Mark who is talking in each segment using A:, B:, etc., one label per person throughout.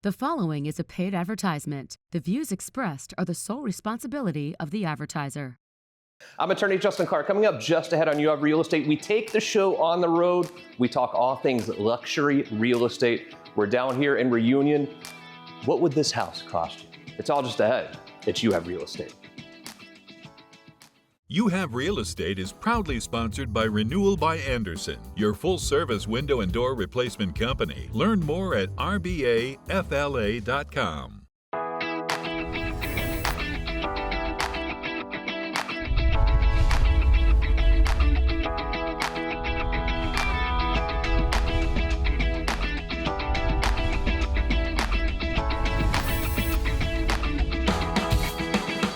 A: The following is a paid advertisement. The views expressed are the sole responsibility of the advertiser.
B: I'm attorney Justin Clark. Coming up just ahead on You Have Real Estate, we take the show on the road. We talk all things luxury real estate. We're down here in Reunion. What would this house cost you? It's all just ahead. It's You Have Real Estate.
C: You Have Real Estate is proudly sponsored by Renewal by Andersen, your full-service window and door replacement company. Learn more at rbafla.com.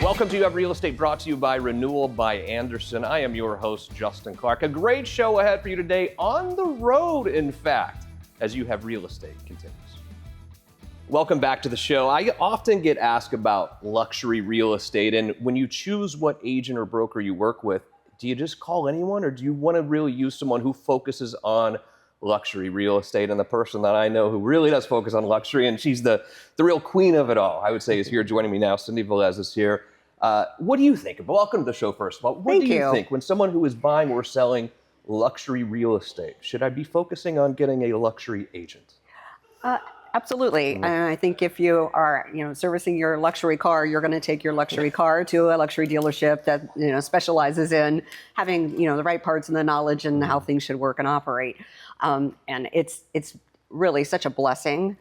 B: Welcome to You Have Real Estate, brought to you by Renewal by Andersen. I am your host, Justin Clark. A great show ahead for you today, on the road, in fact, as You Have Real Estate continues. Welcome back to the show. I often get asked about luxury real estate, and when you choose what agent or broker you work with, do you just call anyone, or do you want to really use someone who focuses on luxury real estate? And the person that I know who really does focus on luxury, and she's the real queen of it all, I would say, is here joining me now. Cindy Velez is here. What do you think? Welcome to the show, first of all. What do you think when someone who is buying or selling luxury real estate, should I be focusing on getting a luxury agent?
D: Absolutely. And I think if you are, servicing your luxury car, you're going to take your luxury car to a luxury dealership that, specializes in having, the right parts and the knowledge and how things should work and operate. And it's really such a blessing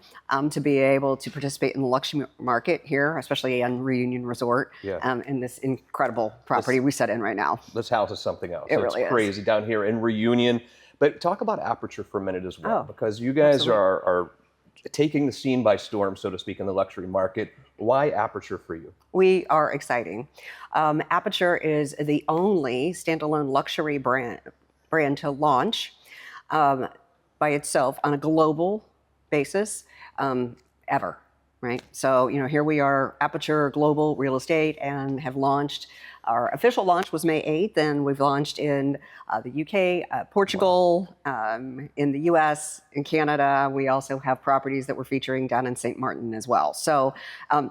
D: to be able to participate in the luxury market here, especially on Reunion Resort, in this incredible property we set in right now.
B: This house is something else.
D: It really
B: is crazy down here in Reunion. But talk about Aperture for a minute as well, because you guys are taking the scene by storm, so to speak, in the luxury market. Why Aperture for you?
D: We are exciting. Aperture is the only standalone luxury brand to launch by itself on a global basis ever, right? So, here we are, Aperture Global Real Estate, and have launched. Our official launch was May 8th, and we've launched in the UK, Portugal, in the US, in Canada. We also have properties that we're featuring down in St. Martin as well. So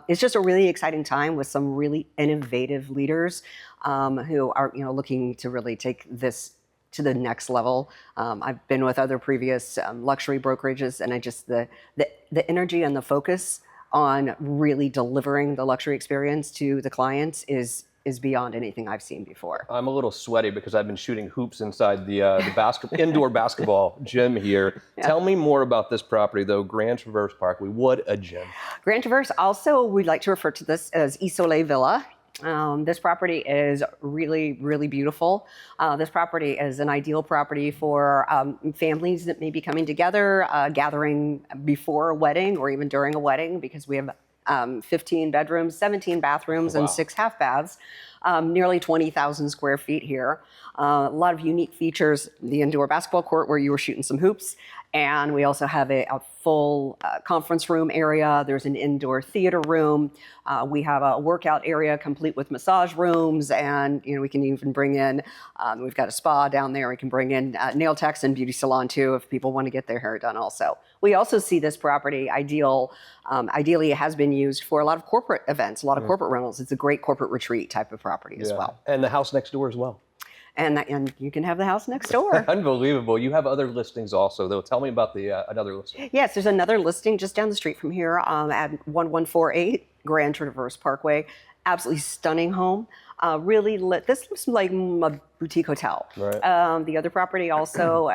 D: it's just a really exciting time with some really innovative leaders who are, looking to really take this to the next level. I've been with other previous luxury brokerages, and the energy and the focus on really delivering the luxury experience to the clients is beyond anything I've seen before.
B: I'm a little sweaty because I've been shooting hoops inside the indoor basketball gym here. Yeah. Tell me more about this property, though, Grand Traverse Parkway. What a gem.
D: Grand Traverse, also, we like to refer to this as Isolé Villa. This property is really, really beautiful. This property is an ideal property for families that may be coming together, gathering before a wedding or even during a wedding, because we have 15 bedrooms, 17 bathrooms, and 6 half baths, nearly 20,000 square feet here. A lot of unique features, the indoor basketball court where you were shooting some hoops. And we also have a full conference room area. There's an indoor theater room. We have a workout area complete with massage rooms. And, we can even bring in, we've got a spa down there. We can bring in nail techs and beauty salon too, if people want to get their hair done also. We also see this property ideally it has been used for a lot of corporate events, a lot of corporate rentals. It's a great corporate retreat type of property as well.
B: And the house next door as well.
D: And you can have the house next door.
B: Unbelievable. You have other listings also, though. Tell me about the another listing.
D: Yes, there's another listing just down the street from here at 1148 Grand Traverse Parkway. Absolutely stunning home. Really lit. This looks like a boutique hotel. Right. The other property also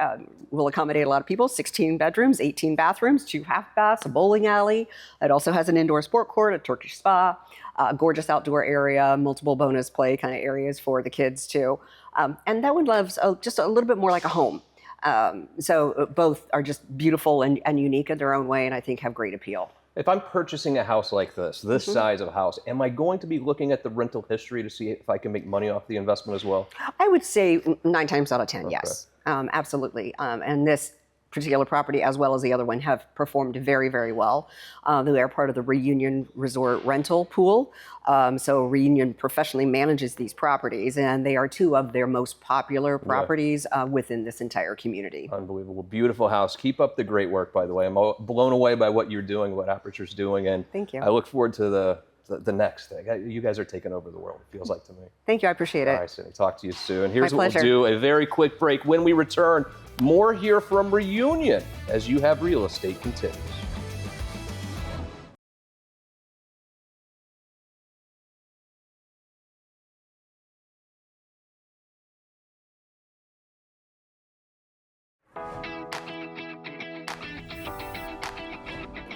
D: will accommodate a lot of people. 16 bedrooms, 18 bathrooms, 2 half baths, a bowling alley. It also has an indoor sport court, a Turkish spa, a gorgeous outdoor area, multiple bonus play kind of areas for the kids too. And that one loves just a little bit more like a home. So both are just beautiful and unique in their own way, and I think have great appeal.
B: If I'm purchasing a house like this size of house, am I going to be looking at the rental history to see if I can make money off the investment as well?
D: I would say 9 times out of 10, yes, absolutely. And this particular property as well as the other one have performed very, very well. They are part of the Reunion Resort rental pool. So Reunion professionally manages these properties, and they are two of their most popular properties within this entire community.
B: Unbelievable. Beautiful house. Keep up the great work, by the way. I'm blown away by what you're doing, what Aperture's doing, and
D: Thank you.
B: I look forward to the next thing. You guys are taking over the world, it feels like to me.
D: Thank you. I appreciate it.
B: All right, Cindy. Talk to you soon. Here's
D: My
B: what
D: pleasure.
B: we'll do. A very quick break. When we return, more here from Reunion as You Have Real Estate continues.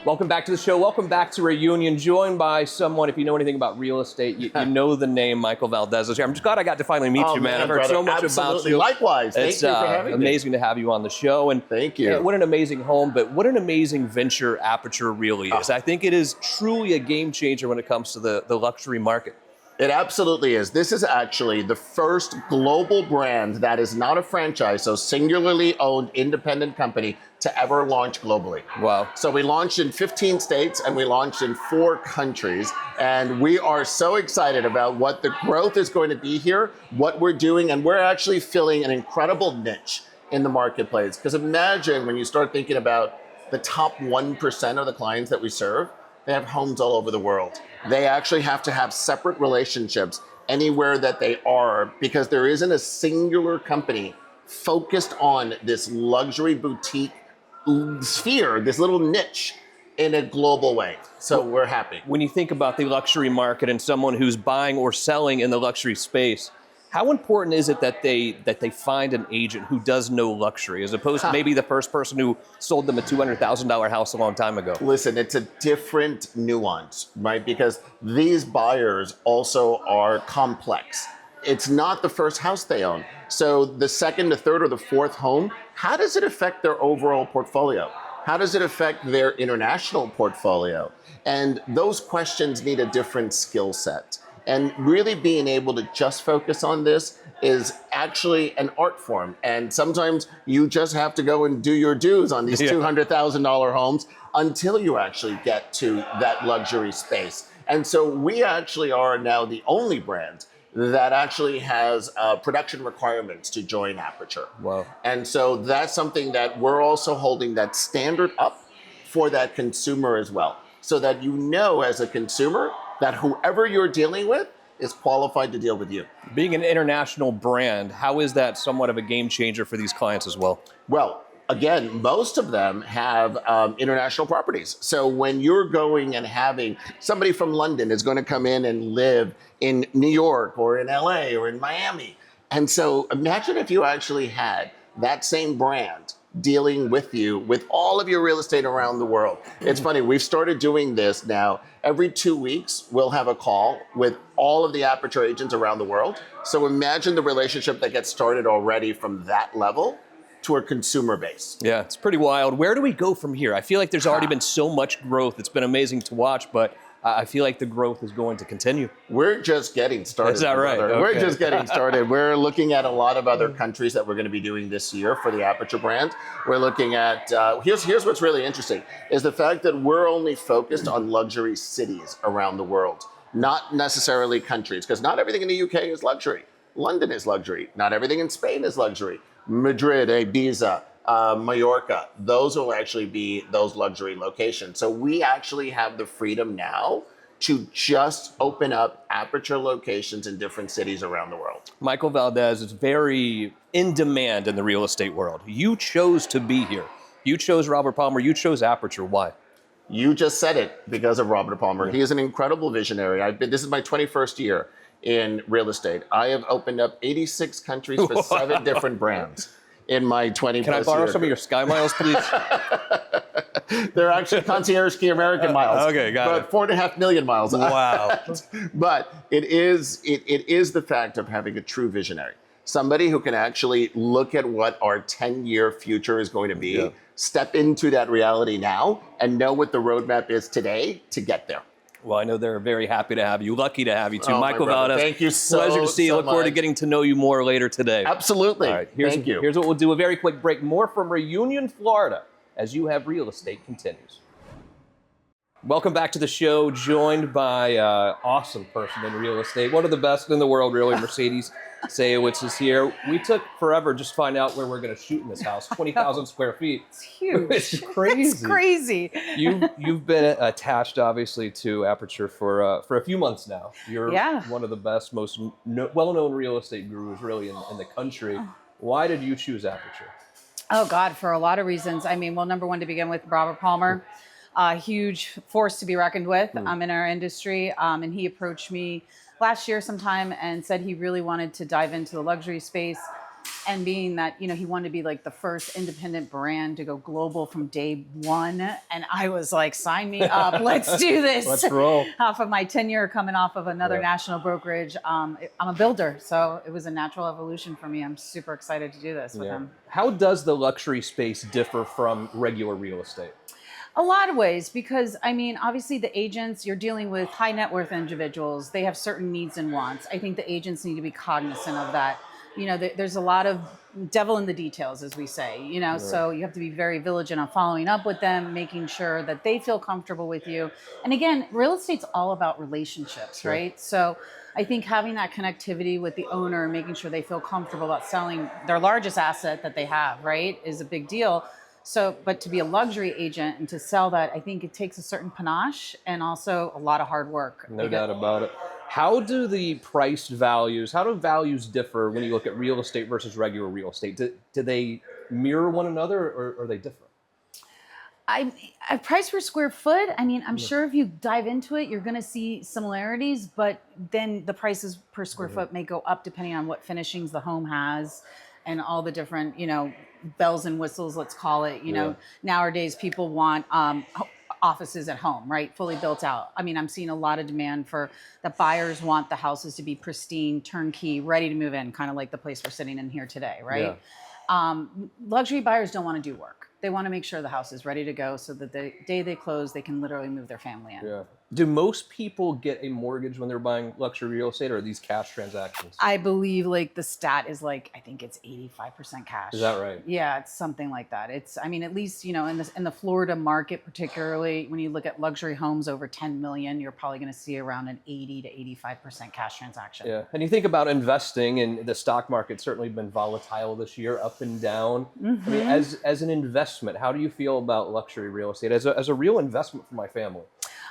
B: Welcome back to the show. Welcome back to Reunion, joined by someone, if you know anything about real estate, you know the name Michael Valdez is here. I'm just glad I got to finally meet you, man. I've heard so much about you.
E: Likewise. Thank you for having me.
B: Amazing to have you on the show. And
E: thank you.
B: What an amazing home, but what an amazing venture Aperture really is. I think it is truly a game changer when it comes to the luxury market.
E: It absolutely is. This is actually the first global brand that is not a franchise, so singularly owned independent company to ever launch globally.
B: Wow.
E: So we launched in 15 states and we launched in 4 countries. And we are so excited about what the growth is going to be here, what we're doing, and we're actually filling an incredible niche in the marketplace. Because imagine when you start thinking about the top 1% of the clients that we serve, they have homes all over the world. They actually have to have separate relationships anywhere that they are because there isn't a singular company focused on this luxury boutique sphere, this little niche in a global way. So we're happy.
B: When you think about the luxury market and someone who's buying or selling in the luxury space, how important is it that they find an agent who does know luxury, as opposed to maybe the first person who sold them a $200,000 house a long time ago?
E: Listen, it's a different nuance, right? Because these buyers also are complex. It's not the first house they own. So the second, the third, or the fourth home, how does it affect their overall portfolio? How does it affect their international portfolio? And those questions need a different skill set. And really being able to just focus on this is actually an art form. And sometimes you just have to go and do your dues on these $200,000 homes until you actually get to that luxury space. And so we actually are now the only brand that actually has production requirements to join Aperture.
B: Wow.
E: And so that's something that we're also holding that standard up for that consumer as well. So that you know as a consumer that whoever you're dealing with is qualified to deal with you.
B: Being an international brand, how is that somewhat of a game changer for these clients as well?
E: Well, again, most of them have international properties. So when you're going and having somebody from London is going to come in and live in New York or in LA or in Miami. And so imagine if you actually had that same brand dealing with you with all of your real estate around the world. It's funny, we've started doing this now. Every 2 weeks, we'll have a call with all of the Aperture agents around the world. So imagine the relationship that gets started already from that level to a consumer base.
B: Yeah, it's pretty wild. Where do we go from here? I feel like there's already been so much growth. It's been amazing to watch, but I feel like the growth is going to continue.
E: We're just getting started.
B: Is that right? Okay.
E: We're just getting started. We're looking at a lot of other countries that we're going to be doing this year for the Aperture brand. We're looking at, here's what's really interesting, is the fact that we're only focused on luxury cities around the world, not necessarily countries, because not everything in the UK is luxury. London is luxury. Not everything in Spain is luxury. Madrid, Ibiza, Mallorca, those will actually be those luxury locations. So we actually have the freedom now to just open up Aperture locations in different cities around the world.
B: Michael Valdez is very in demand in the real estate world. You chose to be here. You chose Robert Palmer. You chose Aperture. Why?
E: You just said it, because of Robert Palmer. He is an incredible visionary. This is my 21st year in real estate. I have opened up 86 countries for 7 different brands in my 20 plus years.
B: Can I borrow some of your Sky Miles, please?
E: They're actually concierge key American miles.
B: Okay, got it.
E: 4.5 million miles.
B: Wow.
E: But it is the fact of having a true visionary. Somebody who can actually look at what our 10-year future is going to be, step into that reality now, and know what the roadmap is today to get there.
B: Well, I know they're very happy to have you, lucky to have you too.
E: Oh,
B: Michael
E: my brother.
B: Valdez,
E: Thank you
B: pleasure to see you.
E: so
B: Look forward to
E: much.
B: getting to know you more later today.
E: Absolutely.
B: All right,
E: Thank you.
B: Here's what we'll do, a very quick break. More from Reunion, Florida, as You Have Real Estate continues. Welcome back to the show, joined by awesome person in real estate, one of the best in the world, really. Mercedes Sayowitz is here. We took forever just to find out where we're going to shoot in this house, 20,000 square feet.
D: It's huge.
B: It's crazy.
D: It's crazy.
B: You've been attached, obviously, to Aperture for a few months now. You're one of the best, most well-known real estate gurus, really, in the country. Why did you choose Aperture?
F: Oh, God, for a lot of reasons. I mean, well, number one, to begin with, Robert Palmer, a huge force to be reckoned with in our industry. And he approached me last year sometime and said he really wanted to dive into the luxury space. And being that, you know, he wanted to be like the first independent brand to go global from day one. And I was like, sign me up. Let's do this.
B: Let's roll.
F: Off of my tenure coming off of another national brokerage. I'm a builder, so it was a natural evolution for me. I'm super excited to do this with him.
B: How does the luxury space differ from regular real estate?
F: A lot of ways, because I mean, obviously the agents, you're dealing with high net worth individuals. They have certain needs and wants. I think the agents need to be cognizant of that. You know, there's a lot of devil in the details, as we say, you know, so you have to be very vigilant on following up with them, making sure that they feel comfortable with you. And again, real estate's all about relationships, right? So I think having that connectivity with the owner, making sure they feel comfortable about selling their largest asset that they have, right, is a big deal. So, but to be a luxury agent and to sell that, I think it takes a certain panache and also a lot of hard work.
B: No doubt about it. How do the price values, how do values differ when you look at real estate versus regular real estate? Do they mirror one another, or are they different?
F: I price per square foot. I mean, I'm sure if you dive into it, you're going to see similarities, but then the prices per square foot may go up depending on what finishings the home has and all the different, you know, bells and whistles, let's call it. You know, nowadays people want offices at home, right? Fully built out. I mean, I'm seeing a lot of demand for that. Buyers want the houses to be pristine, turnkey, ready to move in, kind of like the place we're sitting in here today, right? Luxury buyers don't want to do work. They want to make sure the house is ready to go so that the day they close, they can literally move their family in.
B: Yeah. Do most people get a mortgage when they're buying luxury real estate, or are these cash transactions?
F: I believe like the stat is like, I think it's 85% cash.
B: Is that right?
F: Yeah, it's something like that. It's, I mean, at least, you know, in the Florida market, particularly when you look at luxury homes over 10 million, you're probably going to see around an 80 to 85% cash transaction.
B: Yeah. And you think about investing, and the stock market's certainly been volatile this year, up and down. I mean, as an investment, how do you feel about luxury real estate as a real investment for my family?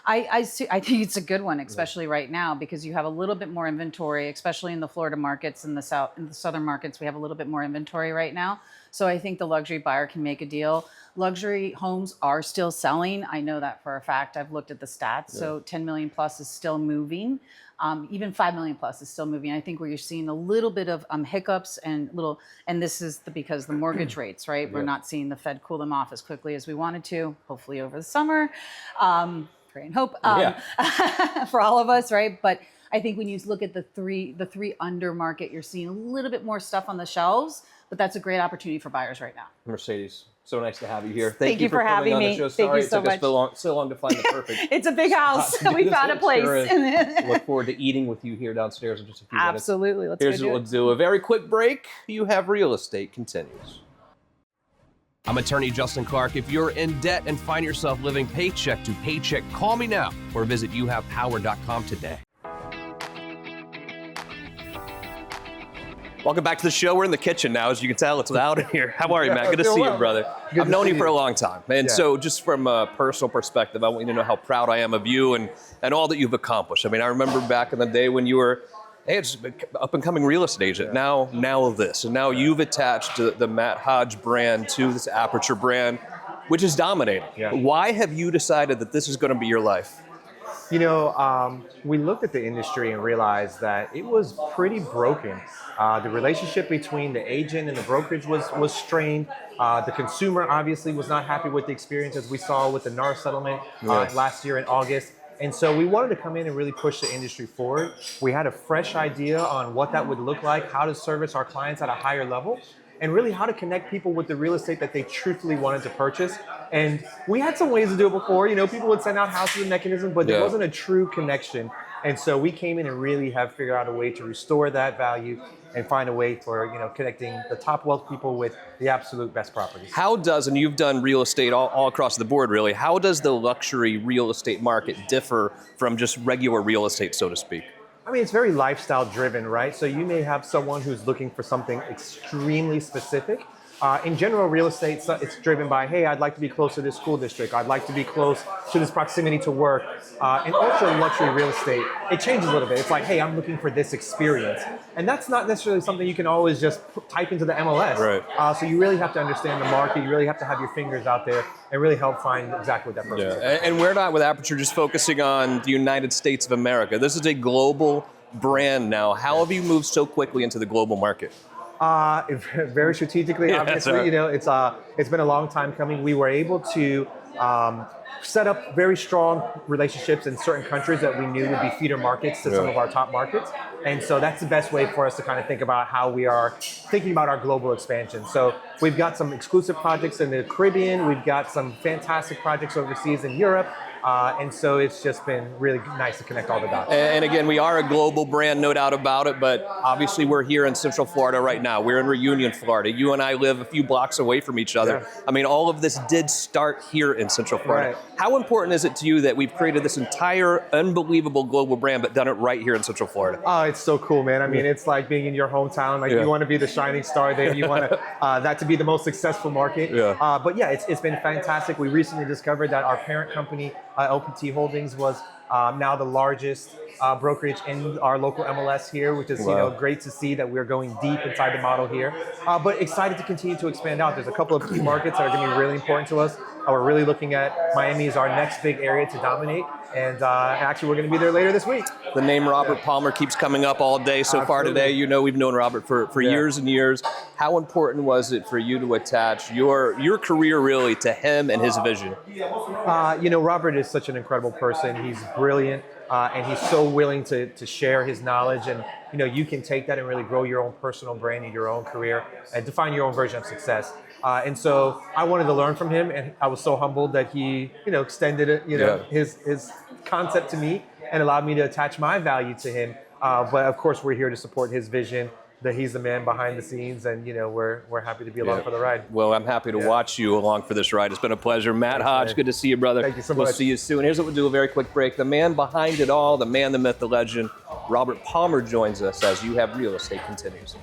F: I think it's a good one, especially right now, because you have a little bit more inventory, especially in the Florida markets and the southern markets. We have a little bit more inventory right now. So I think the luxury buyer can make a deal. Luxury homes are still selling. I know that for a fact. I've looked at the stats. So 10 million plus is still moving. Even 5 million plus is still moving. I think where you're seeing a little bit of hiccups and this is because the mortgage rates, right? We're not seeing the Fed cool them off as quickly as we wanted to, hopefully over the summer. Pray and hope for all of us, right? But I think when you look at the three under market, you're seeing a little bit more stuff on the shelves, but that's a great opportunity for buyers right now.
B: Mercedes, so nice to have you here.
F: Thank you for having me.
B: Thank
F: you so much.
B: It took us so long to find the perfect.
F: It's a big house. We found a place.
B: Look forward to eating with you here downstairs in just a few minutes.
F: Absolutely.
B: Here's what we'll do. A very quick break. You Have Real Estate continues. I'm attorney Justin Clark. If you're in debt and find yourself living paycheck to paycheck, call me now or visit youhavepower.com today. Welcome back to the show. We're in the kitchen now. As you can tell, it's loud in here. How are you, Matt? Good to see you, brother. I've known you for a long time. And so just from a personal perspective, I want you to know how proud I am of you and all that you've accomplished. I mean, I remember back in the day when you were it's up and coming real estate agent. Now this. And now you've attached the Matt Hodge brand to this Aperture brand, which is dominating. Why have you decided that this is going to be your life?
G: You know, we looked at the industry and realized that it was pretty broken. The relationship between the agent and the brokerage was strained. The consumer obviously was not happy with the experience, as we saw with the NAR settlement last year in August. And so we wanted to come in and really push the industry forward. We had a fresh idea on what that would look like, how to service our clients at a higher level. and really how to connect people with the real estate that they truthfully wanted to purchase. And we had some ways to do it before. You know, people would send out houses and mechanisms, but there wasn't a true connection. And so we came in and really have figured out a way to restore that value and find a way for, you know, connecting the top wealth people with the absolute best properties.
B: How does, and you've done real estate all across the board really, how does the luxury real estate market differ from just regular real estate, so to speak?
G: I mean, it's very lifestyle driven, right? So you may have someone who's looking for something extremely specific. In general, real estate, it's driven by, hey, I'd like to be close to this school district. I'd like to be close to this proximity to work. In ultra luxury real estate, it changes a little bit. It's like, hey, I'm looking for this experience. And that's not necessarily something you can always just type into the MLS.
B: Right.
G: So you really have to understand the market. You really have to have your fingers out there and really help find exactly what that person is.
B: And we're not with Aperture just focusing on the United States of America. This is a global brand now. How have you moved so quickly into the global market?
G: Very strategically, obviously. You know, it's been a long time coming. We were able to set up very strong relationships in certain countries that we knew would be feeder markets to some of our top markets. And so that's the best way for us to kind of think about how we are thinking about our global expansion. So we've got some exclusive projects in the Caribbean. We've got some fantastic projects overseas in Europe. And so it's just been really nice to connect all the dots.
B: And again, we are a global brand, no doubt about it, but obviously we're here in Central Florida right now. We're in Reunion, Florida. You and I live a few blocks away from each other. I mean, all of this did start here in Central Florida. How important is it to you that we've created this entire unbelievable global brand, but done it right here in Central Florida?
G: Oh, it's so cool, man. I mean, it's like being in your hometown. Like you want to be the shining star there. You want to, that to be the most successful market. But yeah, it's been fantastic. We recently discovered that our parent company, LPT Holdings, was now the largest brokerage in our local MLS here, which is you know great to see that we're going deep inside the model here. But excited to continue to expand out. There's a couple of key markets that are going to be really important to us. We're really looking at Miami as our next big area to dominate. And actually, we're going to be there later this week.
B: The name Robert Palmer keeps coming up all day so far today. You know, we've known Robert for years and years. How important was it for you to attach your career really to him and his vision?
G: You know, Robert is such an incredible person. He's brilliant, and he's so willing to share his knowledge. And you know, you can take that and really grow your own personal brand in your own career and define your own version of success. And so I wanted to learn from him, and I was so humbled that he, you know, extended it, you know, his concept to me and allowed me to attach my value to him. But of course, we're here to support his vision. That he's the man behind the scenes, and you know we're happy to be along for the ride.
B: Well, I'm happy to watch you along for this ride. It's been a pleasure. Matt Hodge, good to see you, brother.
G: Thank you so
B: much. We'll
G: much.
B: see you soon. Here's what we'll do: a very quick break. The man behind it all, the man, the myth, the legend, Robert Palmer joins us as You Have Real Estate continues.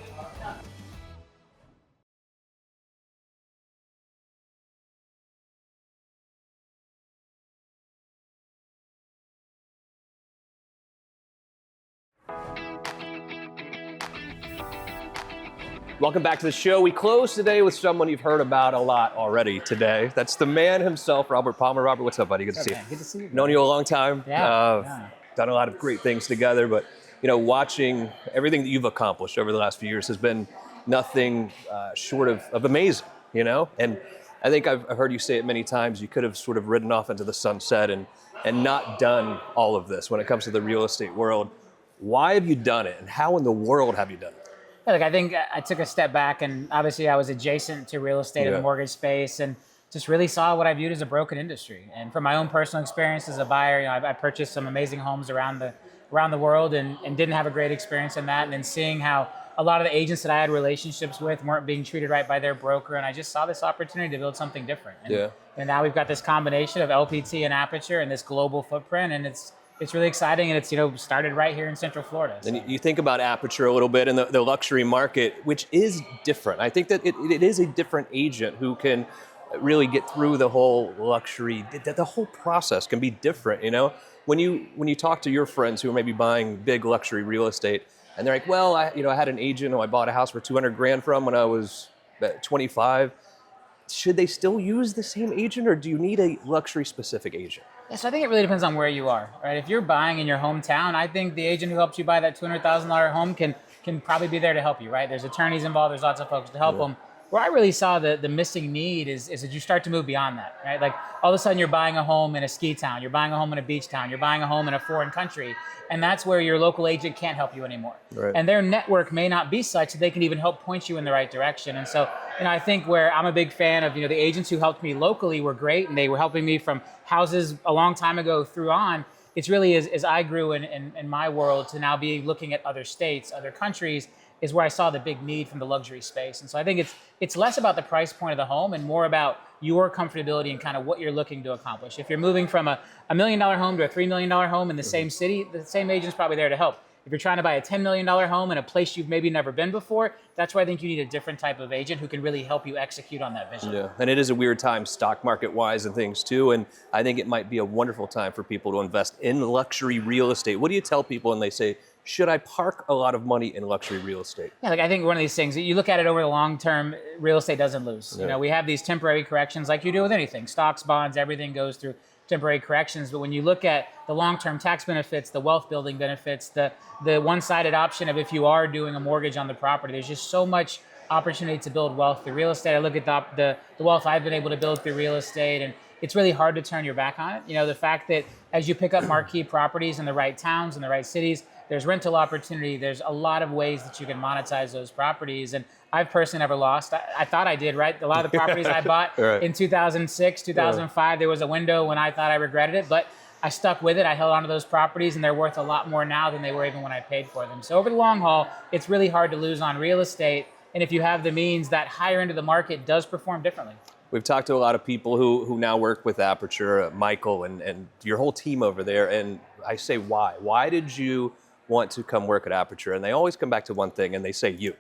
B: Welcome back to the show. We close today with someone you've heard about a lot already today. That's the man himself, Robert Palmer. Robert, what's up, buddy? Good to see you.
H: Good to see you.
B: Known you a long time.
H: Yeah.
B: Done a lot of great things together, but you know, watching everything that you've accomplished over the last few years has been nothing short of amazing, you know? And I think I've heard you say it many times, you could have sort of ridden off into the sunset and not done all of this when it comes to the real estate world. Why have you done it, and how in the world have you done it?
H: Yeah, look, I think I took a step back, and obviously I was adjacent to real estate and the mortgage space, and just really saw what I viewed as a broken industry. And from my own personal experience as a buyer, you know, I purchased some amazing homes around the world and didn't have a great experience in that. And then seeing how a lot of the agents that I had relationships with weren't being treated right by their broker, and I just saw this opportunity to build something different. And now we've got this combination of LPT and Aperture and this global footprint, and it's really exciting, and it's, you know, started right here in Central Florida. So.
B: And you think about Aperture a little bit and the luxury market, which is different. I think that it is a different agent who can really get through the whole luxury. The whole process can be different, you know? When you talk to your friends who are maybe buying big luxury real estate, and they're like, well, I had an agent who I bought a house for $200,000 from when I was 25. Should they still use the same agent, or do you need a luxury specific agent?
H: Yeah, so I think it really depends on where you are, right? If you're buying in your hometown, I think the agent who helps you buy that $200,000 home can probably be there to help you, right? There's attorneys involved, there's lots of folks to help them. Where I really saw the missing need is that you start to move beyond that, right? Like all of a sudden you're buying a home in a ski town, you're buying a home in a beach town, you're buying a home in a foreign country, and that's where your local agent can't help you anymore.
B: Right.
H: And their network may not be such that they can even help point you in the right direction. And so, I think where I'm a big fan of, the agents who helped me locally were great, and they were helping me from houses a long time ago through on. It's really as I grew in my world to now be looking at other states, other countries, is where I saw the big need from the luxury space. And so I think it's less about the price point of the home and more about your comfortability and kind of what you're looking to accomplish. If you're moving from a $1 million home to a $3 million home in the same city, the same agent's probably there to help. If you're trying to buy a $10 million home in a place you've maybe never been before, that's where I think you need a different type of agent who can really help you execute on that vision.
B: Yeah, and it is a weird time stock market wise and things too, and I think it might be a wonderful time for people to invest in luxury real estate. What do you tell people when they say, should I park a lot of money in luxury real estate?
H: Yeah, I think one of these things, you look at it over the long term, real estate doesn't lose.
B: Yeah.
H: We have these temporary corrections like you do with anything. Stocks, bonds, everything goes through temporary corrections. But when you look at the long-term tax benefits, the wealth building benefits, the one-sided option of if you are doing a mortgage on the property, there's just so much opportunity to build wealth through real estate. I look at the wealth I've been able to build through real estate, and it's really hard to turn your back on it. The fact that as you pick up marquee properties in the right towns and the right cities, there's rental opportunity. There's a lot of ways that you can monetize those properties. And I've personally never lost. I thought I did, right? A lot of the properties I bought
B: Right.
H: in 2006, 2005, there was a window when I thought I regretted it, but I stuck with it. I held on to those properties, and they're worth a lot more now than they were even when I paid for them. So over the long haul, it's really hard to lose on real estate. And if you have the means, that higher end of the market does perform differently.
B: We've talked to a lot of people who now work with Aperture, Michael and your whole team over there, and I say why? Why did you want to come work at Aperture? And they always come back to one thing, and they say you.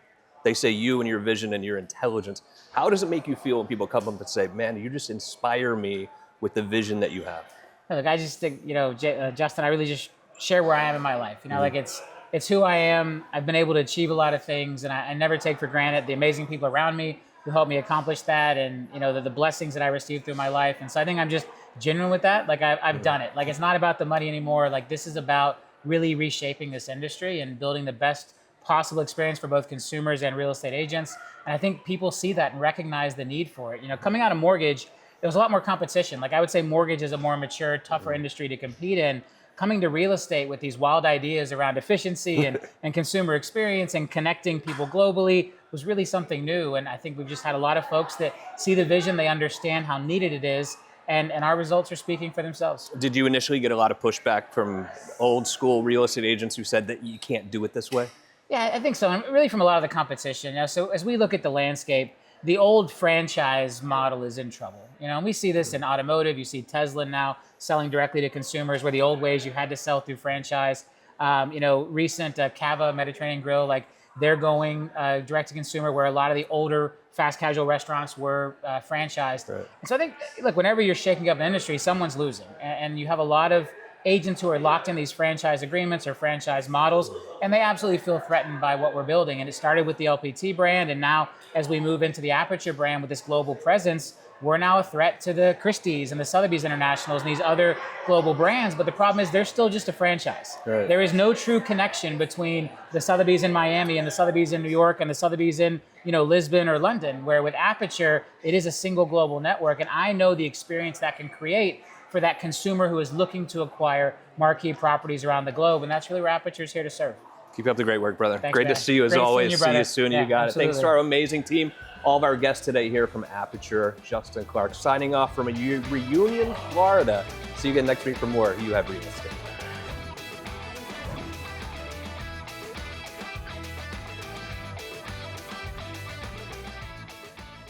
B: They say you and your vision and your intelligence. How does it make you feel when people come up and say, man, you just inspire me with the vision that you have?
H: Look, I just think, Justin, I really just share where I am in my life. Like it's who I am. I've been able to achieve a lot of things, and I never take for granted the amazing people around me who helped me accomplish that, and the blessings that I received through my life. And so I think I'm just genuine with that. Like I've done it. Like it's not about the money anymore. Like this is about really reshaping this industry and building the best possible experience for both consumers and real estate agents. And I think people see that and recognize the need for it. Coming out of mortgage, there was a lot more competition. Like I would say mortgage is a more mature, tougher industry to compete in. Coming to real estate with these wild ideas around efficiency and consumer experience and connecting people globally was really something new. And I think we've just had a lot of folks that see the vision, they understand how needed it is, and our results are speaking for themselves.
B: Did you initially get a lot of pushback from old school real estate agents who said that you can't do it this way?
H: Yeah, I think so. And really from a lot of the competition. So as we look at the landscape, the old franchise model is in trouble. And we see this in automotive. You see Tesla now selling directly to consumers, where the old ways you had to sell through franchise. Recent Cava Mediterranean Grill, like they're going direct to consumer, where a lot of the older fast casual restaurants were franchised.
B: Right.
H: And so I think, look, whenever you're shaking up an industry, someone's losing. And you have a lot of agents who are locked in these franchise agreements or franchise models, and they absolutely feel threatened by what we're building. And it started with the LPT brand, and now as we move into the Aperture brand with this global presence, we're now a threat to the Christie's and the Sotheby's Internationals and these other global brands. But the problem is they're still just a franchise.
B: Right.
H: There is no true connection between the Sotheby's in Miami and the Sotheby's in New York and the Sotheby's in Lisbon or London, where with Aperture, it is a single global network. And I know the experience that can create for that consumer who is looking to acquire marquee properties around the globe. And that's really where Aperture is here to serve.
B: Keep up the great work, brother.
H: Thanks,
B: Great
H: man.
B: to see you as
H: Great
B: always.
H: seeing you,
B: See you
H: brother.
B: soon.
H: Yeah,
B: You got
H: absolutely.
B: it. Thanks to our amazing team. All of our guests today here from Aperture. Justin Clark signing off from Reunion, Florida. See you again next week for more You Have Real Estate.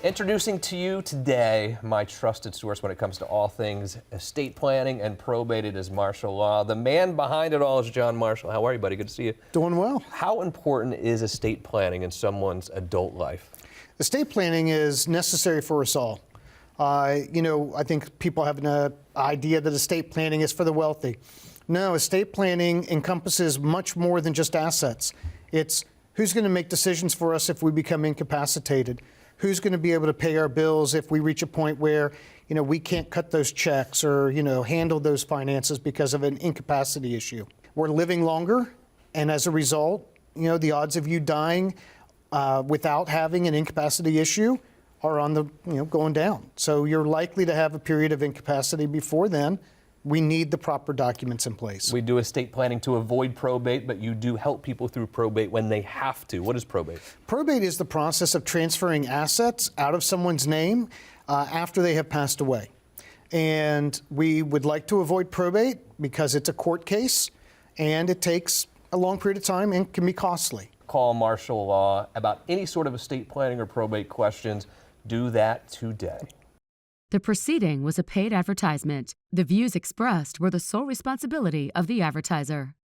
B: Introducing to you today my trusted source when it comes to all things estate planning and probate. It is Marshall Law. The man behind it all is John Marshall. How are you, buddy? Good to see you.
I: Doing well.
B: How important is estate planning in someone's adult life?
I: Estate planning is necessary for us all. I think people have an idea that estate planning is for the wealthy. No, estate planning encompasses much more than just assets. It's who's going to make decisions for us if we become incapacitated. Who's going to be able to pay our bills if we reach a point where, we can't cut those checks or, handle those finances because of an incapacity issue. We're living longer, and as a result, the odds of you dying without having an incapacity issue are on the, going down. So you're likely to have a period of incapacity before then. We need the proper documents in place.
B: We do estate planning to avoid probate, but you do help people through probate when they have to. What is probate?
I: Probate is the process of transferring assets out of someone's name after they have passed away. And we would like to avoid probate because it's a court case and it takes a long period of time and can be costly.
B: Call martial law about any sort of estate planning or probate questions. Do that today.
A: The proceeding was a paid advertisement. The views expressed were the sole responsibility of the advertiser.